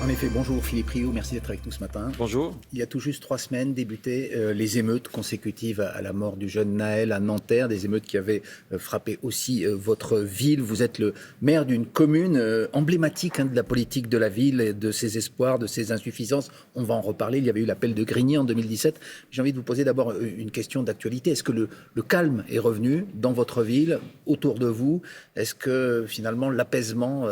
En effet, bonjour Philippe Rioux, merci d'être avec nous ce matin. Bonjour. Il y a tout juste 3 semaines débutaient les émeutes consécutives à la mort du jeune Naël à Nanterre, des émeutes qui avaient frappé aussi votre ville. Vous êtes le maire d'une commune emblématique de la politique de la ville, de ses espoirs, de ses insuffisances. On va en reparler, il y avait eu l'appel de Grigny en 2017. J'ai envie de vous poser d'abord une question d'actualité. Est-ce que le calme est revenu dans votre ville, autour de vous? Est-ce que finalement l'apaisement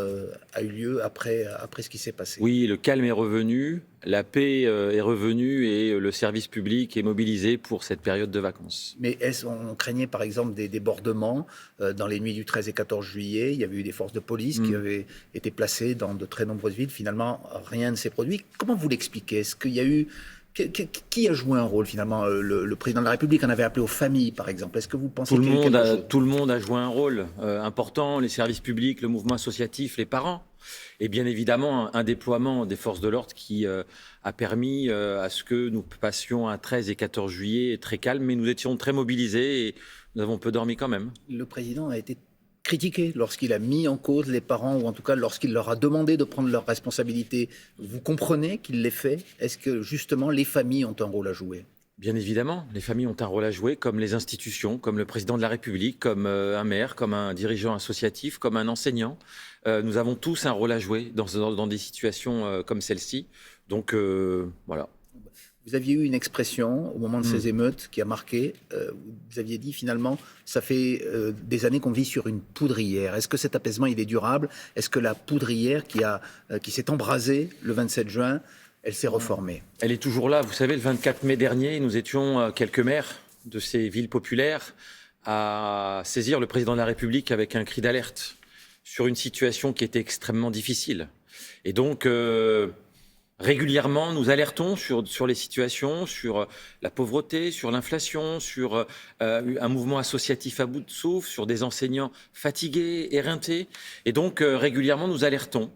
a eu lieu après ce qui s'est passé? Oui, le calme est revenu, la paix est revenue et le service public est mobilisé pour cette période de vacances. Mais on craignait par exemple des débordements dans les nuits du 13 et 14 juillet. Il y avait eu des forces de police qui avaient été placées dans de très nombreuses villes. Finalement, rien ne s'est produit. Comment vous l'expliquez? Est-ce qu'il y a eu... Qui a joué un rôle finalement? Le président de la République en avait appelé aux familles par exemple. Est-ce que vous pensez Tout qu'il y a eu quelque chose? tout le monde a joué un rôle important, les services publics, le mouvement associatif, les parents. Et bien évidemment, un déploiement des forces de l'ordre qui a permis à ce que nous passions un 13 et 14 juillet très calme, mais nous étions très mobilisés et nous avons peu dormi quand même. Le président a été critiqué lorsqu'il a mis en cause les parents, ou en tout cas lorsqu'il leur a demandé de prendre leurs responsabilités. Vous comprenez qu'il l'ait fait? Est-ce que justement les familles ont un rôle à jouer? Bien évidemment, les familles ont un rôle à jouer, comme les institutions, comme le président de la République, comme un maire, comme un dirigeant associatif, comme un enseignant. Nous avons tous un rôle à jouer dans des situations comme celle-ci. Donc voilà. Vous aviez eu une expression au moment de ces émeutes qui a marqué. Vous aviez dit finalement, ça fait des années qu'on vit sur une poudrière. Est-ce que cet apaisement il est durable? Est-ce que la poudrière qui s'est embrasée le 27 juin, elle s'est reformée? Elle est toujours là. Vous savez, le 24 mai dernier, nous étions quelques maires de ces villes populaires à saisir le président de la République avec un cri d'alerte sur une situation qui était extrêmement difficile. Et donc, régulièrement, nous alertons sur les situations, sur la pauvreté, sur l'inflation, sur un mouvement associatif à bout de souffle, sur des enseignants fatigués, éreintés. Et donc, régulièrement, nous alertons.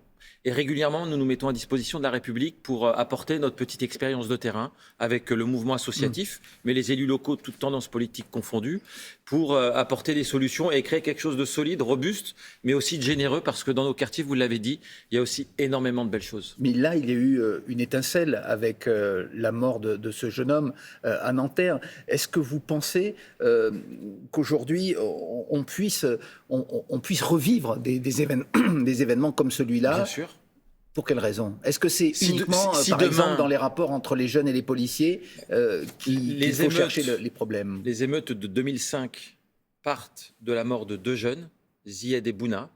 Et régulièrement, nous nous mettons à disposition de la République pour apporter notre petite expérience de terrain avec le mouvement associatif, mais les élus locaux, toutes tendances politiques confondues, pour apporter des solutions et créer quelque chose de solide, robuste, mais aussi de généreux, parce que dans nos quartiers, vous l'avez dit, il y a aussi énormément de belles choses. Mais là, il y a eu une étincelle avec la mort de ce jeune homme à Nanterre. Est-ce que vous pensez qu'aujourd'hui, on puisse revivre des événements comme celui-là? Bien sûr. Pour quelle raison? Est-ce que c'est uniquement, si par demain, exemple, dans les rapports entre les jeunes et les policiers qu'il faut chercher les problèmes? Les émeutes de 2005 partent de la mort de 2 jeunes, Zied et Bouna.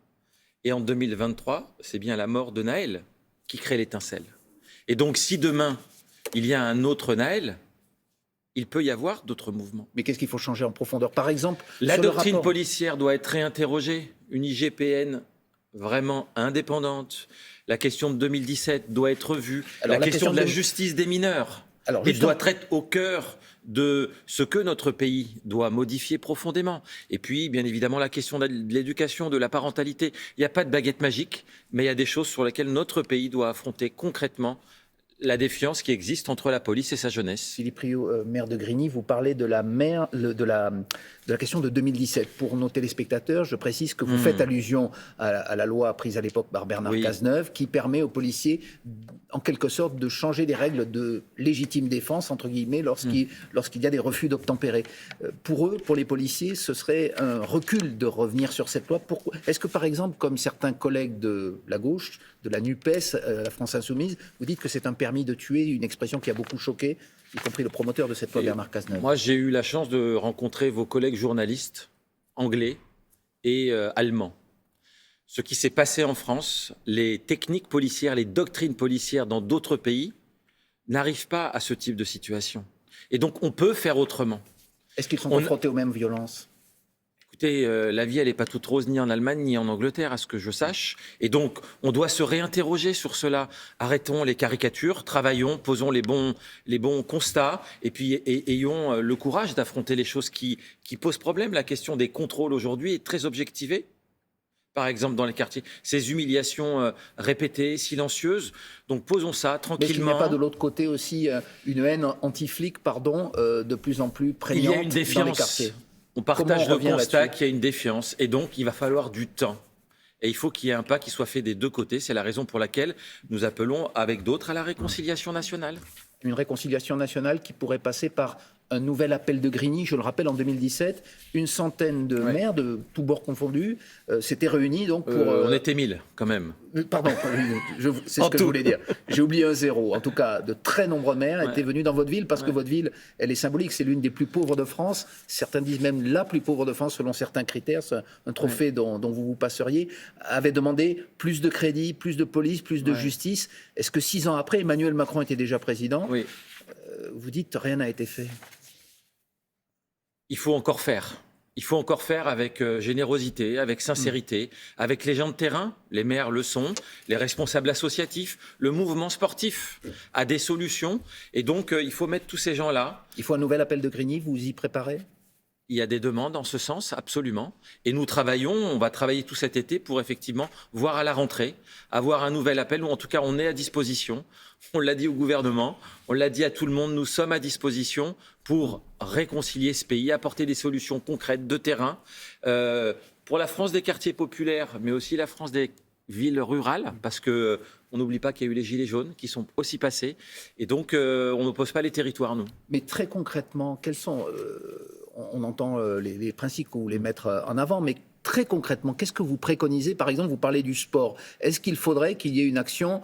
Et en 2023, c'est bien la mort de Naël qui crée l'étincelle. Et donc, si demain, il y a un autre Naël, il peut y avoir d'autres mouvements. Mais qu'est-ce qu'il faut changer en profondeur? Par exemple, la doctrine policière doit être réinterrogée. Une IGPN vraiment indépendante. La question de 2017 doit être revue. La question de la justice des mineurs doit être au cœur de ce que notre pays doit modifier profondément. Et puis, bien évidemment, la question de l'éducation, de la parentalité. Il n'y a pas de baguette magique, mais il y a des choses sur lesquelles notre pays doit affronter concrètement la défiance qui existe entre la police et sa jeunesse. Philippe Rioux, maire de Grigny, vous parlez de la question de 2017. Pour nos téléspectateurs, je précise que vous faites allusion à la loi prise à l'époque par Bernard Cazeneuve, qui permet aux policiers, en quelque sorte, de changer les règles de légitime défense, entre guillemets, lorsqu'il y a des refus d'obtempérer. Pour eux, pour les policiers, ce serait un recul de revenir sur cette loi. Est-ce que, par exemple, comme certains collègues de la gauche, de la NUPES, la France Insoumise, vous dites que c'est un permis de tuer, une expression qui a beaucoup choqué, y compris le promoteur de cette loi, Bernard Cazeneuve? Moi, j'ai eu la chance de rencontrer vos collègues journalistes anglais et allemands. Ce qui s'est passé en France, les techniques policières, les doctrines policières dans d'autres pays n'arrivent pas à ce type de situation. Et donc, on peut faire autrement. Est-ce qu'ils sont confrontés aux mêmes violences? Écoutez, la vie, elle n'est pas toute rose ni en Allemagne ni en Angleterre, à ce que je sache. Et donc, on doit se réinterroger sur cela. Arrêtons les caricatures, travaillons, posons les bons constats, et puis ayons le courage d'affronter les choses qui posent problème. La question des contrôles aujourd'hui est très objectivée. Par exemple, dans les quartiers, ces humiliations répétées, silencieuses. Donc, posons ça tranquillement. Mais est-ce qu'il n'y a pas de l'autre côté aussi une haine anti-flic, de plus en plus prégnante Il y a une défiance. Dans les quartiers? On partage le constat qu'il y a une défiance et donc il va falloir du temps. Et il faut qu'il y ait un pas qui soit fait des deux côtés. C'est la raison pour laquelle nous appelons avec d'autres à la réconciliation nationale. Une réconciliation nationale qui pourrait passer par un nouvel appel de Grigny. Je le rappelle, en 2017, une centaine de maires de tous bords confondus s'étaient réunis donc pour... On était 1000 quand même. Pardon, c'est ce que je voulais dire. J'ai oublié un zéro. En tout cas, de très nombreux maires étaient venus dans votre ville parce que votre ville, elle est symbolique. C'est l'une des plus pauvres de France. Certains disent même la plus pauvre de France selon certains critères. C'est un trophée dont vous vous passeriez. Avait demandé plus de crédit, plus de police, plus de justice. Est-ce que 6 ans après, Emmanuel Macron était déjà président ? Oui. Vous dites rien n'a été fait. Il faut encore faire. Il faut encore faire avec générosité, avec sincérité, avec les gens de terrain, les maires le sont, les responsables associatifs, le mouvement sportif a des solutions. Et donc, il faut mettre tous ces gens-là. Il faut un nouvel appel de Grigny, vous y préparez ? Il y a des demandes en ce sens, absolument. Et nous travaillons, on va travailler tout cet été pour effectivement voir à la rentrée, avoir un nouvel appel, ou en tout cas on est à disposition. On l'a dit au gouvernement, on l'a dit à tout le monde, nous sommes à disposition pour réconcilier ce pays, apporter des solutions concrètes de terrain pour la France des quartiers populaires, mais aussi la France des villes rurales, parce que on n'oublie pas qu'il y a eu les gilets jaunes qui sont aussi passés. Et donc on n'oppose pas les territoires, nous. Mais très concrètement, quels sont... on entend les principes que vous voulez mettre en avant, mais très concrètement, qu'est-ce que vous préconisez ? Par exemple, vous parlez du sport. Est-ce qu'il faudrait qu'il y ait une action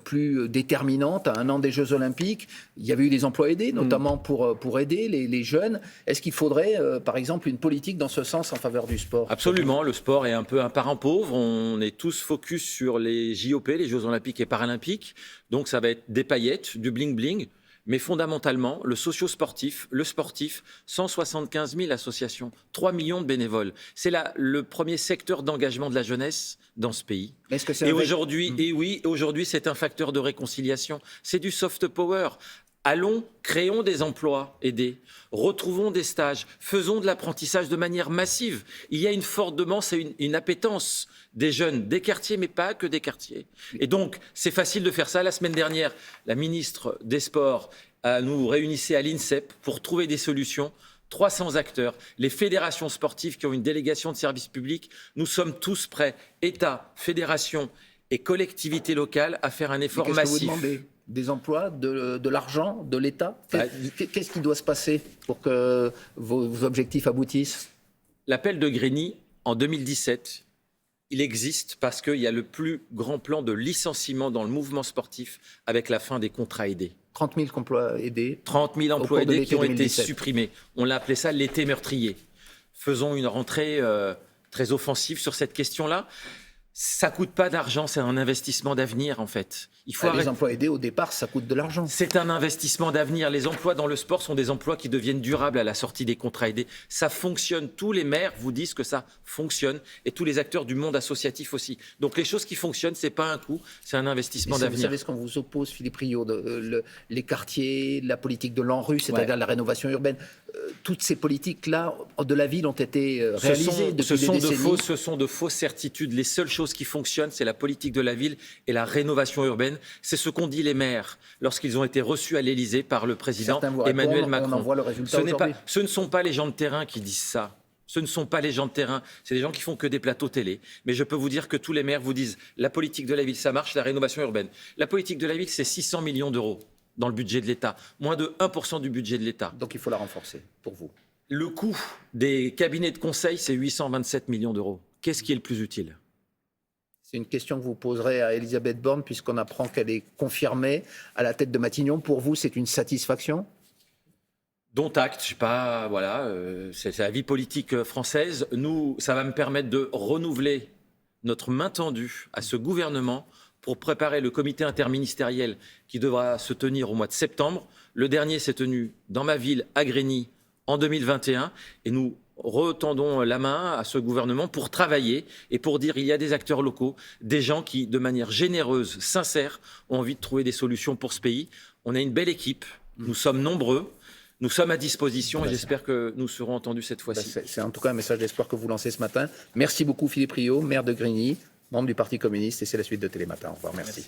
plus déterminante à un an des Jeux Olympiques ? Il y avait eu des emplois aidés, notamment pour aider les jeunes. Est-ce qu'il faudrait, par exemple, une politique dans ce sens en faveur du sport ? Absolument, le sport est un peu un parent pauvre. On est tous focus sur les JOP, les Jeux Olympiques et Paralympiques. Donc ça va être des paillettes, du bling-bling. Mais fondamentalement, le socio-sportif, le sportif, 175 000 associations, 3 millions de bénévoles. C'est le premier secteur d'engagement de la jeunesse dans ce pays. Est-ce que c'est aujourd'hui, c'est un facteur de réconciliation. C'est du soft power. Allons, créons des emplois aidés, retrouvons des stages, faisons de l'apprentissage de manière massive. Il y a une forte demande, c'est une appétence des jeunes, des quartiers, mais pas que des quartiers. Et donc, c'est facile de faire ça. La semaine dernière, la ministre des Sports nous réunissait à l'INSEP pour trouver des solutions. 300 acteurs, les fédérations sportives qui ont une délégation de service public, nous sommes tous prêts, État, fédération et collectivités locales, à faire un effort massif. Vous demandez des emplois, de l'argent, de l'État ? Qu'est-ce qui doit se passer pour que vos objectifs aboutissent ? L'appel de Grigny, en 2017, il existe parce qu'il y a le plus grand plan de licenciement dans le mouvement sportif avec la fin des contrats aidés. 30 000 emplois aidés. 30 000 emplois aidés qui ont 2017. été supprimés. On l'a appelé ça l'été meurtrier. Faisons une rentrée très offensive sur cette question-là. Ça coûte pas d'argent, c'est un investissement d'avenir en fait. Il faut les emplois aidés, au départ, ça coûte de l'argent. C'est un investissement d'avenir. Les emplois dans le sport sont des emplois qui deviennent durables à la sortie des contrats aidés. Ça fonctionne. Tous les maires vous disent que ça fonctionne et tous les acteurs du monde associatif aussi. Donc les choses qui fonctionnent, c'est pas un coût, c'est un investissement d'avenir. Vous savez ce qu'on vous oppose, Philippe Rio, les quartiers, la politique de l'ANRU, c'est-à-dire la rénovation urbaine. Toutes ces politiques-là de la ville ont été réalisées depuis des décennies. Ce sont de fausses certitudes. Les seules choses qui fonctionnent, c'est la politique de la ville et la rénovation urbaine. C'est ce qu'ont dit les maires lorsqu'ils ont été reçus à l'Élysée par le président Emmanuel Macron. On en voit le résultat ce ne sont pas les gens de terrain qui disent ça. Ce ne sont pas les gens de terrain, c'est des gens qui font que des plateaux télé. Mais je peux vous dire que tous les maires vous disent la politique de la ville, ça marche, la rénovation urbaine. La politique de la ville, c'est 600 millions d'euros dans le budget de l'État, moins de 1% du budget de l'État. Donc il faut la renforcer, pour vous. Le coût des cabinets de conseil, c'est 827 millions d'euros. Qu'est-ce qui est le plus utile ? C'est une question que vous poserez à Elisabeth Borne, puisqu'on apprend qu'elle est confirmée à la tête de Matignon. Pour vous, c'est une satisfaction ? Dont acte, je sais pas, voilà, c'est la vie politique française. Nous, ça va me permettre de renouveler notre main tendue à ce gouvernement pour préparer le comité interministériel qui devra se tenir au mois de septembre. Le dernier s'est tenu dans ma ville, à Grigny, en 2021, et nous retendons la main à ce gouvernement pour travailler et pour dire il y a des acteurs locaux, des gens qui, de manière généreuse, sincère, ont envie de trouver des solutions pour ce pays. On a une belle équipe, nous sommes nombreux, nous sommes à disposition et j'espère que nous serons entendus cette fois-ci. C'est en tout cas un message d'espoir que vous lancez ce matin. Merci beaucoup Philippe Rio, maire de Grigny, membre du Parti communiste, et c'est la suite de Télématin. Au revoir, merci.